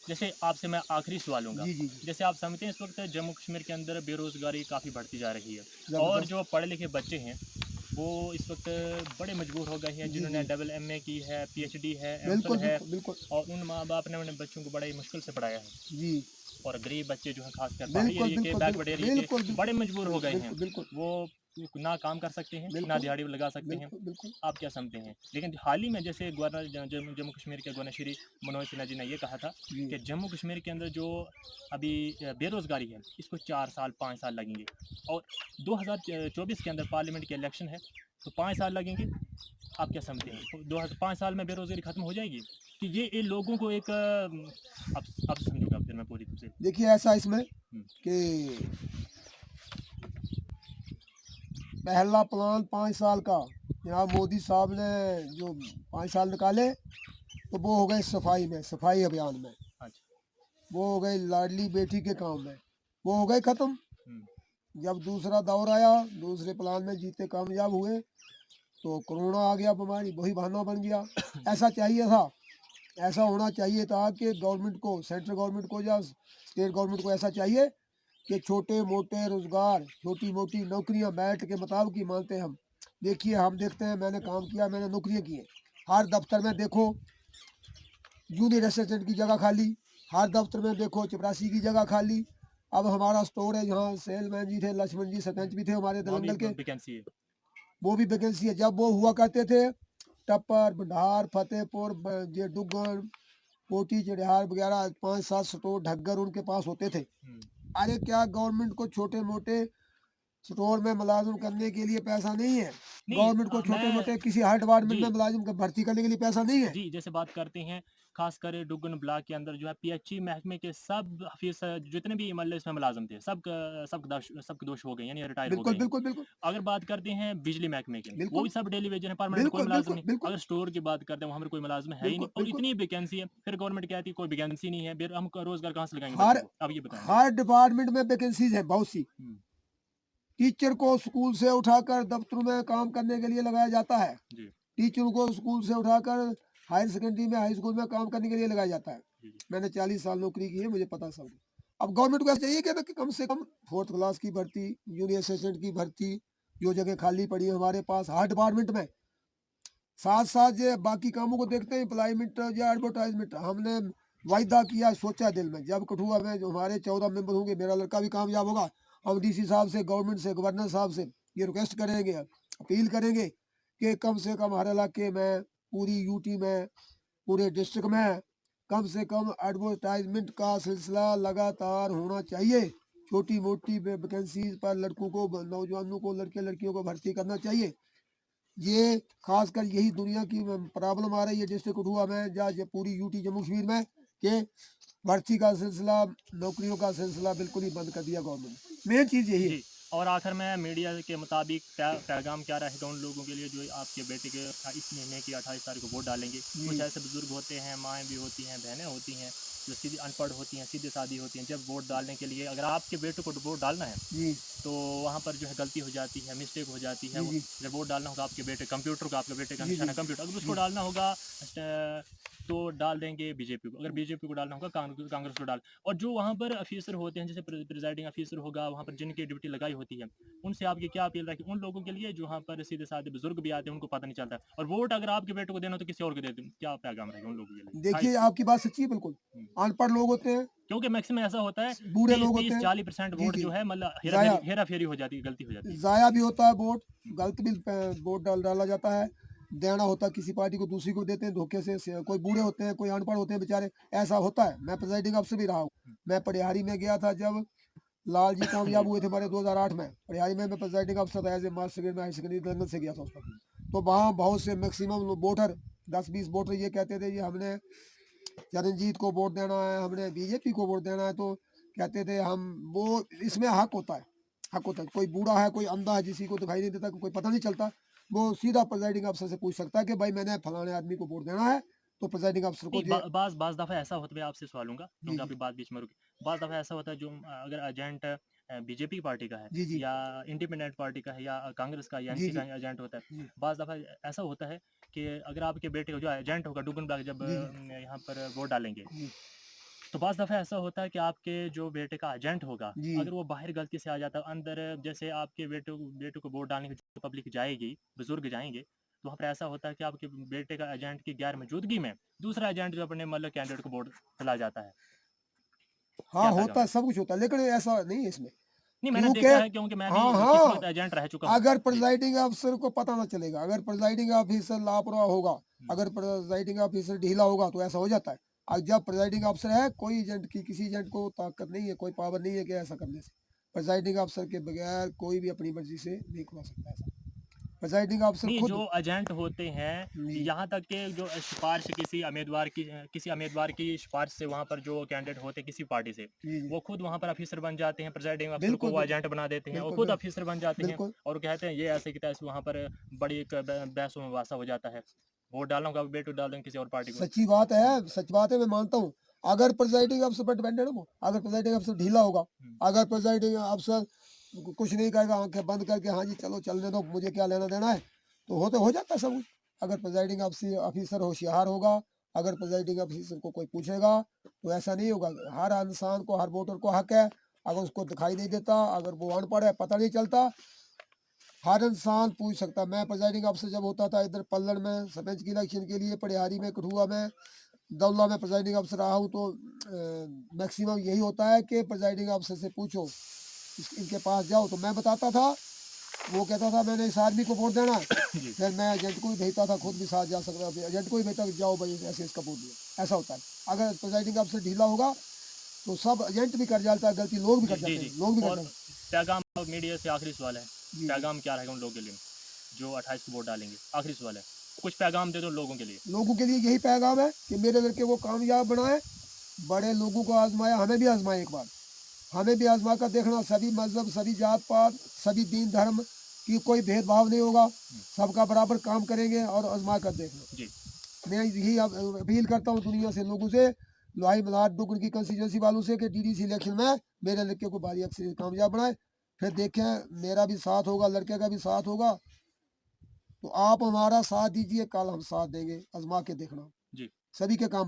जैसे आपसे मैं आखिरी सवाल लूँगा। जी, जी, जी। जैसे आप समझते हैं इस वक़्त जम्मू कश्मीर के अंदर बेरोज़गारी काफ़ी बढ़ती जा रही है और ज़बरदस्त। जो पढ़े लिखे बच्चे हैं, वो इस वक़्त बड़े मजबूर हो गए हैं जी, जिन्होंने जी। डबल एमए की है, पीएचडी है, एमफिल बिल्कुल, है बिल्कुल, बिल्कुल। और उन माँ-बाप ने अपने बच्चों को बड़े मुश्किल से पढ़ाया है। जी। और गरीब बच्चे जो हैं ख़ासकर पहाड़ी बिल्कुल, एरिया के, बिल्कुल, बैकवर्ड बिल्कुल, एरिया के बिल्कुल, बड़े बिल्कुल। मजबूर हो गए हैं। बिल्कुल, बिल्कुल, वो ना काम कर सकते हैं, ना बिल्कुल, दिहाड़ी लगा सकते हैं। बिल्कुल, बिल्कुल। आप क्या समझते हैं? लेकिन हाल ही में जैसे गवर्नर जम्मू कश्मीर के गवर्नर श्री मनोज सिन्हा जी ने ये कहा था जी। कि जम्मू कश्मीर के अंदर जो अभी बेरोज़गारी है, इसको 4 साल, 5 साल लगेंगे और 2024 के अंदर पार्लियामेंट के इलेक्शन है, तो 5 साल लगेंगे। आप क्या समझते हैं? तो 5 साल में बेरोज़गारी खत्म हो जाएगी? कि ये लोगों को एक आप समझोगे फिर मैं पूरी तरह से। देखिए ऐसा इसमें हुँ, कि पहला प्लान 5 साल का जनाब मोदी साहब ने जो 5 साल निकाले, तो वो हो गए सफाई में, सफाई अभियान में। अच्छा। वो हो गए लाडली बेटी के काम में, वो हो गए ख़त्म। हुँ, जब दूसरा दौर आया, दूसरे प्लान में जीते कामयाब हुए, तो कोरोना आ गया बीमारी, वही बहाना बन गया। जी। ऐसा चाहिए था, ऐसा होना चाहिए था कि गवर्नमेंट को, सेंट्रल गवर्नमेंट को या स्टेट गवर्नमेंट को ऐसा चाहिए कि छोटे-मोटे रोज़गार, छोटी-मोटी नौकरियाँ बैठ के मुताबिक ही मानते हैं हम। देखिए हम देखते हैं मैंने काम किया, मैंने नौकरियाँ की हैं। हर दफ़्तर में देखो जूनियर असिस्टेंट की जगह खाली, हर दफ़्तर में देखो चपरासी की जगह खाली। अब हमारा स्टोर है जहाँ सेल्समैन जी थे, लक्ष्मण जी सरपंच भी थे हमारे वहाँ भी दलंगल के, वैकेंसी है। वो भी वैकेंसी है। जब वो हुआ करते थे, टप्पर, भंडार, फतेहपुर, ये डुग्गन, कोठी, चढ़ियार वगैरह 5-7 स्टोर ढक्कर उनके पास होते थे। हुँ, अरे क्या गवर्नमेंट को छोटे-मोटे स्टोर में मुलाज़िम करने के लिए पैसा नहीं है? नहीं गवर्नमेट को मैं छोटे-मोटे किसी हर डिपार्टमेंट में जी, मुलाज़िम का भर्ती करने के लिए पैसा नहीं है? जी, जैसे बात करते हैं, ख़ासकर डुगन ब्लॉक के अंदर जो है पीएचई महकमे के सब ऑफ़िस जितने भी मतलब इसमें मुलाज़िम थे, सब दोष हो गए यानी रिटायर हो बिल्कुल, गए हैं। बिल्कुल, बिल्कुल। अगर बात करते हैं बिजली महकमे की, वो बिल्कुल, भी सब डेली वेजर हैं, परमानेंट कोई बिल्कुल, मुलाज़िम बिल्कुल, नहीं। बिल्कुल, अगर स्टोर की बात करते हैं, वहाँ पर कोई मुलाज़िम है ही नहीं बिल्कुल, और बिल्कुल। इतनी वैकेंसी है, फिर गवर्नमेंट कहती है कोई वैकेंसी नहीं है, फिर हम रोज़गार कहाँ से लगाएँगे हर बच्चों को? आप ये बताएँ मुझे? हर डिपार्टमेंट में वैकेंसीज़ हैं बहुत सी। हुँ, टीचर को स्कूल से उठाकर दफ्तरों में काम करने के लिए लगाया जाता है। जी, टीचर को स्कूल से उठाकर हायर सेकेंडरी में, हाई स्कूल में काम करने के लिए लगाया जाता है। जी, जी। मैंने 40 साल नौकरी की है, मुझे पता सब। अब गवर्नमेंट को ऐसा चाहिए क्या था कि कम से कम 4th क्लास की भर्ती, जूनियर असिस्टेंट की भर्ती, जो जगह खाली पड़ी है हमारे पास हर डिपार्टमेंट में, साथ-साथ ये बाकी कामों को देखते हैं एम्प्लॉयमेंट या एडवर्टाइज़मेंट हमने वायदा किया, सोचा दिल में, जब कठुआ में जो हमारे 14 मेंबर होंगे, मेरा लड़का भी कामयाब होगा, हम डीसी साहब से, गवर्नमेंट से, गवर्नर साहब से ये रिक्वेस्ट करेंगे, अपील करेंगे कि कम से कम हर इलाके में, पूरी यूटी में, पूरे डिस्ट्रिक्ट में कम से कम एडवर्टाइज़मेंट का सिलसिला लगातार होना चाहिए। छोटी-मोटी वैकेंसीज़ पर लड़कों को, नौजवानों को, लड़के-लड़कियों को भर्ती करना चाहिए। ये खासकर यही दुनिया की प्रॉब्लम आ रही है डिस्ट्रिक्ट कठुआ में या ये पूरी यूटी जम्मू कश्मीर में कि भर्ती का सिलसिला, नौकरियों का सिलसिला बिल्कुल ही बंद कर दिया गवर्नमेंट ने। मेन चीज़ यही है। जी, और आखिर में मीडिया के मुताबिक पैगाम क्या रहेगा उन लोगों के लिए जो आपके बेटे के इस महीने की 28 तारीख को वोट डालेंगे? कुछ जी, ऐसे बुज़ुर्ग होते हैं, माएँ भी होती हैं, बहनें होती हैं, जो सीधी अनपढ़ होती हैं, सीधी-सादी होती हैं। जब वोट डालने के लिए अगर आपके बेटे को वोट डालना है, जी, तो वहाँ पर जो है गलती हो जाती है, मिस्टेक हो जाती है। जी, वो जी, जब वोट डालना होगा आपके बेटे कंप्यूटर को, आपके बेटे का जी, जी, निशान है कंप्यूटर, अगर उसको जी, डालना होगा तो डाल देंगे बीजेपी को, अगर बीजेपी को डालना होगा कांग्रेस को डाल और जो वहाँ पर ऑफिसर होते हैं, जैसे प्रिजाइडिंग ऑफिसर होगा, वहाँ पर जिनकी ड्यूटी लगाई होती है, उनसे आपकी क्या अपील रखी उन लोगों के लिए जो वहाँ पर सीधे-साधे बुजुर्ग भी आते हैं, उनको पता नहीं चलता है और वोट अगर आपके बेटे को देना हो तो किसी और को दे दें, क्या पैगाम रहेगा उन लोगों के लिए? देखिए 28 को। आपकी बात सच्ची है बिल्कुल। हुँ। अनपढ़ लोग होते हैं, क्योंकि मैक्सिमम ऐसा होता है बूढ़े लोग होते हैं। 30-40% जी, वोट जी, जो है मतलब ज़ाया हेरा-फेरी हो जाती है, गलती हो जाती है। ज़ाया भी होता है वोट, हुँ, गलत भी वोट डाला जाता है। देना होता है किसी पार्टी को दूसरी को देते हैं धोखे से कोई बूढ़े होते हैं, कोई अनपढ़ होते हैं बेचारे, ऐसा होता है। मैं प्रिजाइडिंग अफ़सर भी रहा हूँ। हुँ। मैं पटिहारी में गया था जब लाल जी कामयाब जी। हुए थे हमारे 2008 में। पटिहारी में मैं प्रिजाइडिंग अफ़सर था एज़ ए मास्टर ग्रेड में हायर सेकेंडरी दरअंगल से गया था उस वक़्त। हुँ, तो वहाँ बहुत से मैक्सिमम वोटर 10-20 वोटर ये कहते थे, ये हमने चरणजीत को वोट देना है, हमने बीजेपी को वोट देना है, तो कहते थे हम वो इसमें हक होता है। कोई बूढ़ा है, कोई अंधा है, जिसी को दिखाई नहीं देता, कोई पता नहीं चलता, वो सीधा प्रिजाइडिंग अफ़सर से पूछ सकता है कि भाई मैंने फलाने आदमी को वोट देना है, तो प्रिजाइडिंग अफ़सर को नहीं, ये बाज़ बाज़ दफ़ा ऐसा होता है, मैं आपसे सवाल लूँगा जी, क्योंकि जी। आपकी बात बीच में रुकी। बाज़ दफ़ा ऐसा होता है जो अगर एजेंट बीजेपी पार्टी का है जी, जी। या इंडिपेंडेंट पार्टी का है या कांग्रेस का या जी, एनसी का जी। एजेंट होता है, जी। बाज़ दफ़ा ऐसा होता है कि अगर आपके बेटे का जो एजेंट होगा डुगन ब्लॉक जब जी, जी। यहाँ पर वोट डालेंगे, जी। तो बाज़ दफ़ा ऐसा होता है कि आपके जो बेटे का एजेंट होगा, जी अगर वो बाहर गलती से आ जाता है अंदर, जैसे आपके बेटे को वोट डालने की पब्लिक जाएगी, बुज़ुर्ग जाएँगे, तो वहाँ पे ऐसा होता है कि आपके बेटे का एजेंट की गैर मौजूदगी में दूसरा एजेंट जो अपने मतलब कैंडिडेट को वोट चला जाता है। हाँ क्या होता पैगाम? है, सब कुछ होता है, लेकिन ऐसा नहीं है इसमें, नहीं, मैंने क्योंकि देखा है क्योंकि मैं भी हाँ किसी हाँ, वक़्त एजेंट रह चुका हूँ। अगर जी। प्रिजाइडिंग अफसर को पता ना चलेगा, अगर प्रिजाइडिंग ऑफिसर लापरवाह होगा, हुँ। अगर प्रिजाइडिंग ऑफिसर ढीला होगा तो ऐसा हो जाता है। और जब प्रिजाइडिंग अफसर है, कोई एजेंट की किसी एजेंट को ताकत नहीं है, कोई पावर नहीं है कि ऐसा करने से। प्रिजाइडिंग अफसर के बगैर कोई भी अपनी मर्जी से नहीं खुला सकता ऐसा। प्रिजाइडिंग अफसर नहीं, जो खुद एजेंट होते हैं, जी यहाँ तक कि जो सिफ़ारिश किसी उम्मीदवार की सिफ़ारिश से वहाँ पर जो कैंडिडेट होते हैं किसी पार्टी से, जी जी वो खुद वहाँ पर ऑफ़िसर बन जाते हैं, प्रिज़ाइडिंग अफ़सर को बिल्कुल वो एजेंट बना देते हैं और बिल्कुल खुद बिल्कुल ऑफ़िसर बन जाते हैं बिल्कुल और कहते हैं ये ऐसे की तैसे वहाँ पर बड़ी एक बहस-व-मुबासा हो जाता है। वोट डालना होगा, बेटे डाल देंगे किसी और पार्टी को। सच्ची बात है, हुँ, सच बात है, मैं मानता हूँ। अगर प्रिजाइडिंग अफ़सर पर डिपेंड है ना वो, अगर प्रिजाइडिंग अफ़सर ढीला होगा, हुँ। अगर प्रिजाइडिंग अफ़सर कुछ नहीं कहेगा, आँखें बंद करके हाँ जी चलो चलने दो, मुझे क्या लेना-देना है, तो हो जाता है सब कुछ। अगर प्रिजाइडिंग ऑफ़िसर होशियार होगा, अगर प्रिजाइडिंग ऑफ़िसर को कोई पूछेगा, तो ऐसा नहीं होगा। हर इंसान को, हर वोटर को हक है, अगर उसको दिखाई नहीं देता, अगर वो अनपढ़ है, पता नहीं चलता, हर इंसान पूछ सकता है। मैं प्रिजाइडिंग ऑफ़िसर जब होता था इधर पल्लड़ में सरपंच की इलेक्शन के लिए, पटिहारी में, कठुआ में, दौला में प्रिजाइडिंग अफ़सर रहा हूँ, तो मैक्सिमम यही होता है कि प्रिजाइडिंग अफ़सर से पूछो, इनके पास जाओ, तो मैं बताता था, वो कहता था मैंने इस आदमी को वोट देना है, जी। फिर मैं एजेंट को भी भेजता था, खुद भी साथ जा सकता था, एजेंट को भी भेजता था, जाओ भाई ऐसे इसका वोट दो, ऐसा होता है। अगर प्रिजाइडिंग अफ़सर ढीला होगा, तो सब एजेंट भी कर जाता है गलती, लोग भी जी, कर जी, जाते जी। हैं, लोग भी कर और जाते पैगाम मीडिया से आखिरी सवाल है, हैं। जी, जी। पैगाम क्या रहेगा उन लोगों के लिए, जो 28 को वोट डालेंगे? आखिरी सवाल है। कुछ पैगाम दे दो लोगों के लिए। लोगों के लिए यही पैगाम है कि मेरे लड़के को कामयाब बनाएँ, बड़े लोगों को आज़माया, हमें भी आज़माएँ एक बार। हमें भी आज़मा कर देखना, सभी मज़हब, सभी जात-पात, सभी दीन धर्म की कोई भेदभाव नहीं होगा, हुँ, सबका बराबर काम करेंगे और आज़मा कर देखना। जी। मैं यही अपील करता हूँ दुनिया से, लोगों से, लोहाई मल्हार डुगन की कंस्टिट्यूएंसी वालों से कि डीडीसी इलेक्शन में मेरे लड़के को भारी अक्सरियत से कामयाब बनाएँ। फिर देखें मेरा भी साथ होगा, लड़के का भी साथ होगा, तो आप हमारा साथ दीजिए, कल हम साथ देंगे, आज़मा के देखना। जी। सभी के काम